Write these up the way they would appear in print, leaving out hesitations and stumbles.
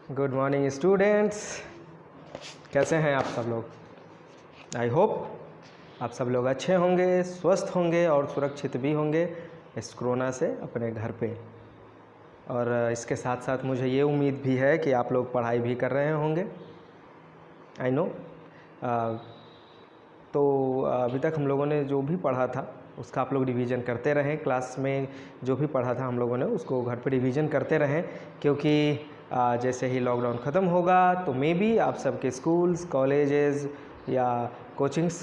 Good morning students, कैसे हैं आप सब लोग। आई होप आप सब लोग अच्छे होंगे, स्वस्थ होंगे और सुरक्षित भी होंगे इस कोरोना से अपने घर पे। और इसके साथ साथ मुझे ये उम्मीद भी है कि आप लोग पढ़ाई भी कर रहे होंगे। I know. तो अभी तक हम लोगों ने जो भी पढ़ा था उसका आप लोग रिवीजन करते रहें। क्लास में जो भी पढ़ा था हम लोगों ने उसको घर पे रिवीजन करते रहें, क्योंकि जैसे ही लॉकडाउन ख़त्म होगा तो मे बी आप सबके स्कूल्स, कॉलेजेस या कोचिंग्स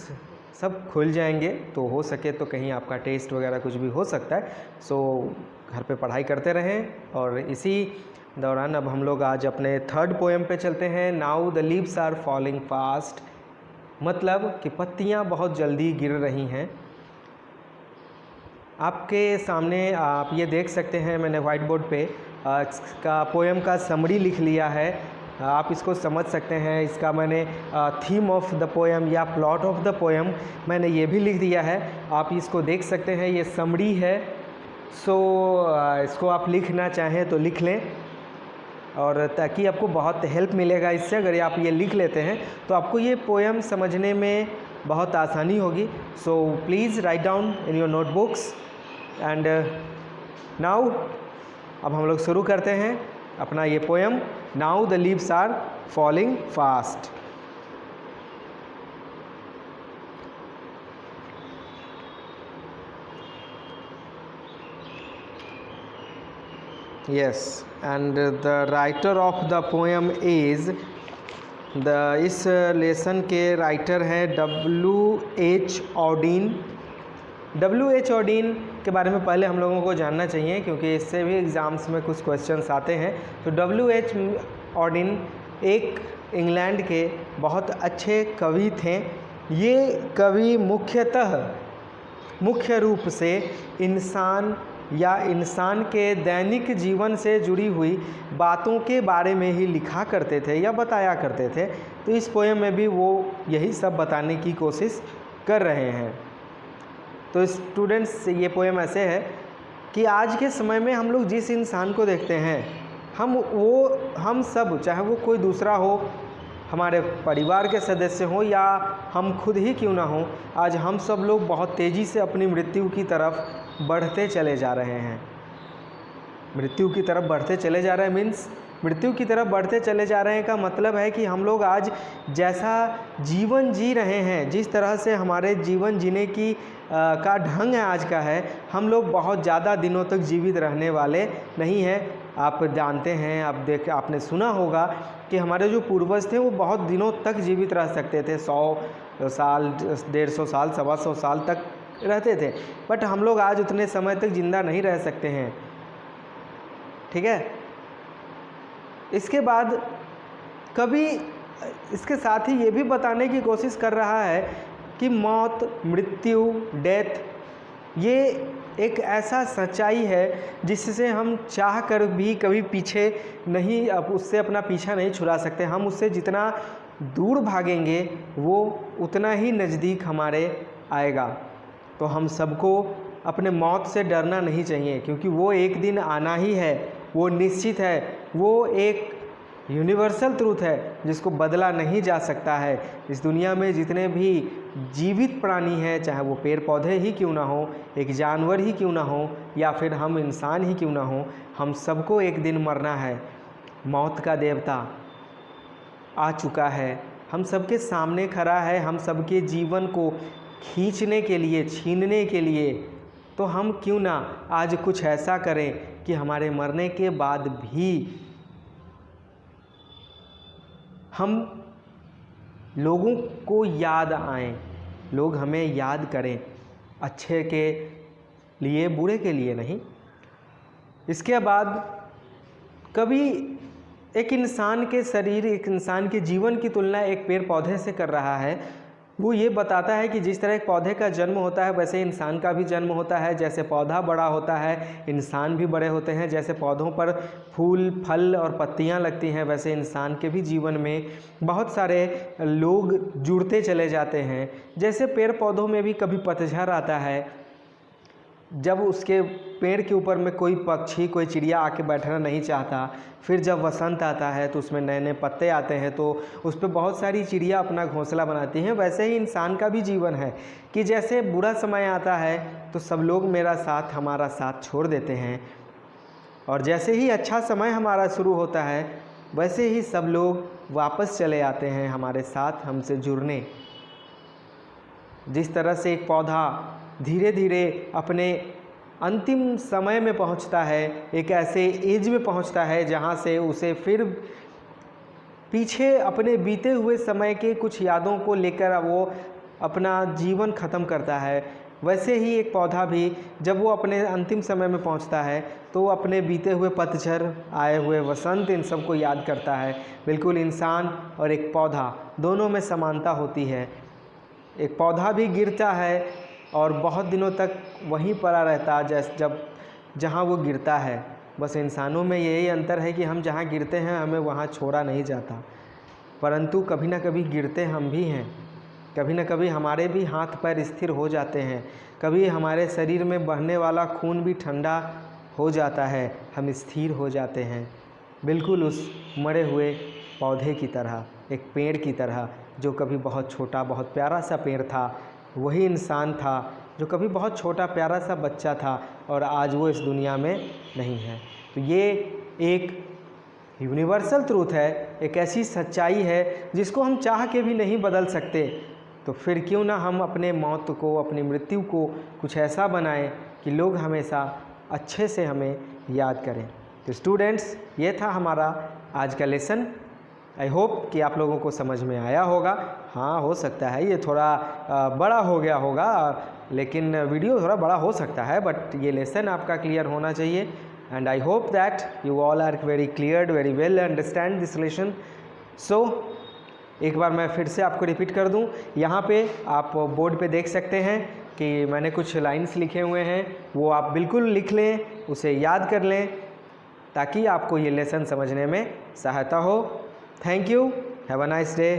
सब खुल जाएंगे, तो हो सके तो कहीं आपका टेस्ट वगैरह कुछ भी हो सकता है। सो घर पे पढ़ाई करते रहें। और इसी दौरान अब हम लोग आज अपने थर्ड पोएम पे चलते हैं। Now the leaves are falling fast, मतलब कि पत्तियां बहुत जल्दी गिर रही हैं। आपके सामने आप ये देख सकते हैं, मैंने वाइट बोर्ड पे इसका पोएम का समरी लिख लिया है। आप इसको समझ सकते हैं। इसका मैंने थीम ऑफ द पोएम या प्लॉट ऑफ द पोएम मैंने ये भी लिख दिया है। आप इसको देख सकते हैं, ये समरी है। सो इसको आप लिखना चाहें तो लिख लें, और ताकि आपको बहुत हेल्प मिलेगा इससे। अगर आप ये लिख लेते हैं तो आपको ये पोएम समझने में बहुत आसानी होगी। So please write down in your notebooks. And now अब हम लोग शुरू करते हैं अपना ये poem, now the leaves are falling fast. Yes, and the writer of the poem is इस लेसन के राइटर हैं W.H. ऑडिन। W.H. ऑडिन के बारे में पहले हम लोगों को जानना चाहिए, क्योंकि इससे भी एग्ज़ाम्स में कुछ क्वेश्चंस आते हैं। तो W.H. ऑडिन एक इंग्लैंड के बहुत अच्छे कवि थे। ये कवि मुख्य रूप से इंसान या इंसान के दैनिक जीवन से जुड़ी हुई बातों के बारे में ही लिखा करते थे या बताया करते थे। तो इस पोएम में भी वो यही सब बताने की कोशिश कर रहे हैं। तो स्टूडेंट्स, ये पोएम ऐसे है कि आज के समय में हम लोग जिस इंसान को देखते हैं, हम सब, चाहे वो कोई दूसरा हो, हमारे परिवार के सदस्य हो या हम खुद ही क्यों ना हो, आज हम सब लोग बहुत तेज़ी से अपनी मृत्यु की तरफ बढ़ते चले जा रहे हैं। मृत्यु की तरफ बढ़ते चले जा रहे हैं मीन्स मृत्यु की तरफ बढ़ते चले जा रहे हैं का मतलब है कि हम लोग आज जैसा जीवन जी रहे हैं, जिस तरह से हमारे जीवन जीने की का ढंग है आज का है, हम लोग बहुत ज़्यादा दिनों तक जीवित रहने वाले नहीं हैं। आप जानते हैं, आपने सुना होगा कि हमारे जो पूर्वज थे वो बहुत दिनों तक जीवित रह सकते थे, 100 साल, 150 साल, 125 साल तक रहते थे। बट हम लोग आज उतने समय तक जिंदा नहीं रह सकते हैं। ठीक है। इसके बाद कभी इसके साथ ही ये भी बताने की कोशिश कर रहा है कि मौत, मृत्यु, डेथ, ये एक ऐसा सच्चाई है जिससे हम चाह कर भी कभी पीछे नहीं, अब उससे अपना पीछा नहीं छुड़ा सकते। हम उससे जितना दूर भागेंगे वो उतना ही नज़दीक हमारे आएगा। तो हम सबको अपने मौत से डरना नहीं चाहिए, क्योंकि वो एक दिन आना ही है, वो निश्चित है, वो एक यूनिवर्सल ट्रूथ है जिसको बदला नहीं जा सकता है। इस दुनिया में जितने भी जीवित प्राणी हैं, चाहे वो पेड़ पौधे ही क्यों ना हो, एक जानवर ही क्यों ना हो, या फिर हम इंसान ही क्यों ना हो, हम सबको एक दिन मरना है। मौत का देवता आ चुका है, हम सबके सामने खड़ा है, हम सबके जीवन को खींचने के लिए, छीनने के लिए। तो हम क्यों ना आज कुछ ऐसा करें कि हमारे मरने के बाद भी हम लोगों को याद आएं, लोग हमें याद करें, अच्छे के लिए, बुरे के लिए नहीं। इसके बाद कभी एक इंसान के शरीर, एक इंसान के जीवन की तुलना एक पेड़ पौधे से कर रहा है। वो ये बताता है कि जिस तरह एक पौधे का जन्म होता है वैसे इंसान का भी जन्म होता है। जैसे पौधा बड़ा होता है, इंसान भी बड़े होते हैं। जैसे पौधों पर फूल, फल और पत्तियां लगती हैं, वैसे इंसान के भी जीवन में बहुत सारे लोग जुड़ते चले जाते हैं। जैसे पेड़ पौधों में भी कभी पतझड़ आता है, जब उसके पेड़ के ऊपर में कोई पक्षी, कोई चिड़िया आके बैठना नहीं चाहता, फिर जब वसंत आता है तो उसमें नए नए पत्ते आते हैं तो उस पर बहुत सारी चिड़िया अपना घोंसला बनाती हैं। वैसे ही इंसान का भी जीवन है कि जैसे बुरा समय आता है तो सब लोग हमारा साथ छोड़ देते हैं, और जैसे ही अच्छा समय हमारा शुरू होता है वैसे ही सब लोग वापस चले आते हैं हमारे साथ हमसे जुड़ने। जिस तरह से एक पौधा धीरे धीरे अपने अंतिम समय में पहुंचता है, एक ऐसे एज में पहुंचता है जहां से उसे फिर पीछे अपने बीते हुए समय के कुछ यादों को लेकर वो अपना जीवन ख़त्म करता है, वैसे ही एक पौधा भी जब वो अपने अंतिम समय में पहुंचता है तो वो अपने बीते हुए पतझड़, आए हुए वसंत, इन सब को याद करता है। बिल्कुल इंसान और एक पौधा दोनों में समानता होती है। एक पौधा भी गिरता है और बहुत दिनों तक वहीं पड़ा रहता है जहाँ वो गिरता है। बस इंसानों में यही अंतर है कि हम जहाँ गिरते हैं हमें वहाँ छोड़ा नहीं जाता, परंतु कभी ना कभी गिरते हम भी हैं। कभी ना कभी हमारे भी हाथ पैर स्थिर हो जाते हैं, कभी हमारे शरीर में बहने वाला खून भी ठंडा हो जाता है, हम स्थिर हो जाते हैं। बिल्कुल उस मरे हुए पौधे की तरह, एक पेड़ की तरह, जो कभी बहुत छोटा बहुत प्यारा सा पेड़ था, वही इंसान था जो कभी बहुत छोटा प्यारा सा बच्चा था और आज वो इस दुनिया में नहीं है। तो ये एक यूनिवर्सल ट्रूथ है, एक ऐसी सच्चाई है जिसको हम चाह के भी नहीं बदल सकते। तो फिर क्यों ना हम अपने मौत को, अपनी मृत्यु को कुछ ऐसा बनाएं कि लोग हमेशा अच्छे से हमें याद करें। तो स्टूडेंट्स, ये था हमारा आज का लेसन। आई होप कि आप लोगों को समझ में आया होगा। हाँ, हो सकता है ये थोड़ा बड़ा हो गया होगा, लेकिन वीडियो थोड़ा बड़ा हो सकता है, बट ये लेसन आपका क्लियर होना चाहिए। And I hope that you all are very cleared, very well understand this lesson. So एक बार मैं फिर से आपको रिपीट कर दूं, यहाँ पे आप बोर्ड पे देख सकते हैं कि मैंने कुछ लाइन्स लिखे हुए हैं, वो आप बिल्कुल लिख लें, उसे याद कर लें ताकि आपको ये लेसन समझने में सहायता हो। Thank you. Have a nice day.